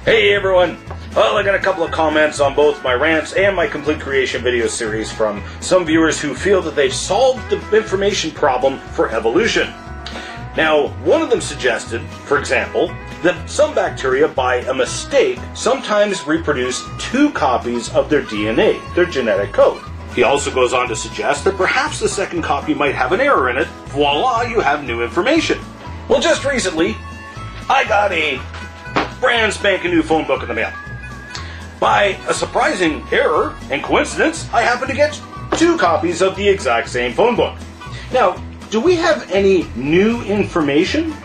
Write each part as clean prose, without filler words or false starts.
Hey everyone! Well, I got a couple of comments on both my rants and my complete creation video series from some viewers who feel that they've solved the information problem for evolution. Now, one of them suggested, for example, that some bacteria, by a mistake, sometimes reproduce 2 copies of their DNA, their genetic code. He also goes on to suggest that perhaps the second copy might have an error in it. Voila, you have new information. Well, just recently, I got a brand spanking new phone book in the mail. By a surprising error and coincidence, I happen to get 2 copies of the exact same phone book. Now, do we have any new information?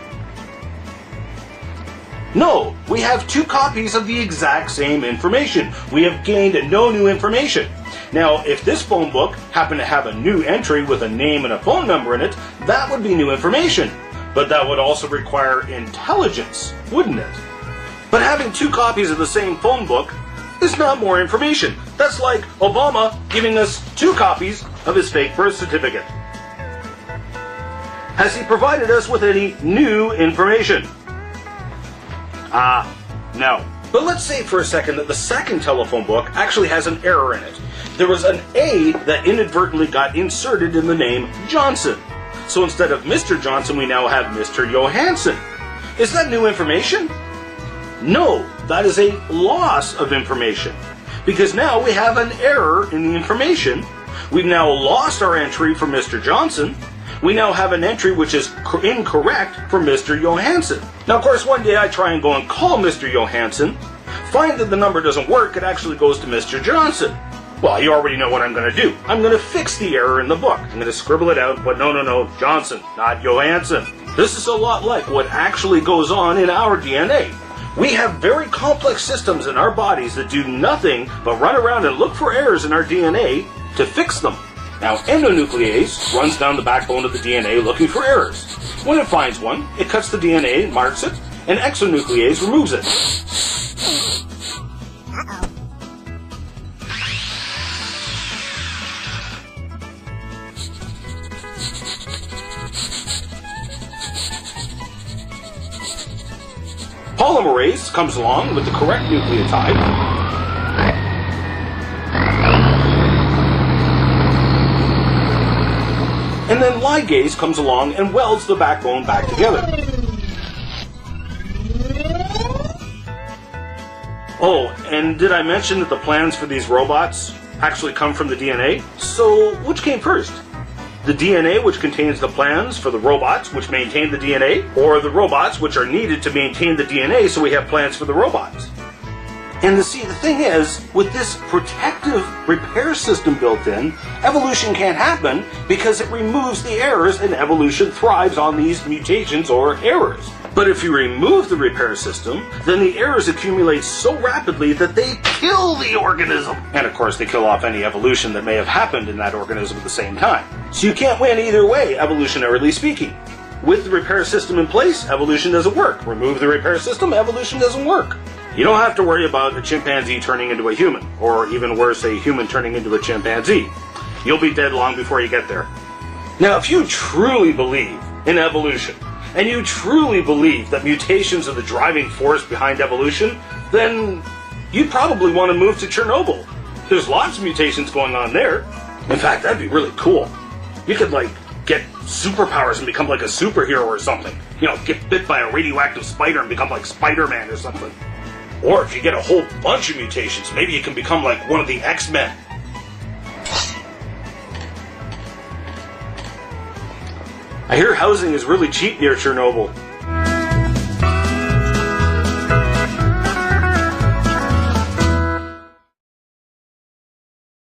No, we have 2 copies of the exact same information. We have gained no new information. Now, if this phone book happened to have a new entry with a name and a phone number in it, that would be new information. But that would also require intelligence, wouldn't it? But having 2 copies of the same phone book is not more information. That's like Obama giving us 2 copies of his fake birth certificate. Has he provided us with any new information? No. But let's say for a second that the second telephone book actually has an error in it. There was an A that inadvertently got inserted in the name Johnson. So instead of Mr. Johnson, we now have Mr. Johansson. Is that new information? No, that is a loss of information. Because now we have an error in the information. We've now lost our entry for Mr. Johnson. We now have an entry which is incorrect for Mr. Johansson. Now, of course, one day I try and go and call Mr. Johansson, find that the number doesn't work, it actually goes to Mr. Johnson. Well, you already know what I'm going to do. I'm going to fix the error in the book. I'm going to scribble it out, but no, Johnson, not Johansson. This is a lot like what actually goes on in our DNA. We have very complex systems in our bodies that do nothing but run around and look for errors in our DNA to fix them. Now, endonuclease runs down the backbone of the DNA looking for errors. When it finds one, it cuts the DNA, marks it, and exonuclease removes it. Polymerase comes along with the correct nucleotide. And then ligase comes along and welds the backbone back together. Oh, and did I mention that the plans for these robots actually come from the DNA? So, which came first? The DNA, which contains the plans for the robots, which maintain the DNA, or the robots, which are needed to maintain the DNA, so we have plans for the robots? And the thing is, with this protective repair system built in, evolution can't happen because it removes the errors and evolution thrives on these mutations or errors. But if you remove the repair system, then the errors accumulate so rapidly that they kill the organism. And of course, they kill off any evolution that may have happened in that organism at the same time. So you can't win either way, evolutionarily speaking. With the repair system in place, evolution doesn't work. Remove the repair system, evolution doesn't work. You don't have to worry about a chimpanzee turning into a human, or even worse, a human turning into a chimpanzee. You'll be dead long before you get there. Now, if you truly believe in evolution, and you truly believe that mutations are the driving force behind evolution, then you'd probably want to move to Chernobyl. There's lots of mutations going on there. In fact, that'd be really cool. You could, get superpowers and become like a superhero or something. Get bit by a radioactive spider and become like Spider-Man or something. Or if you get a whole bunch of mutations, maybe you can become like one of the X-Men. I hear housing is really cheap near Chernobyl.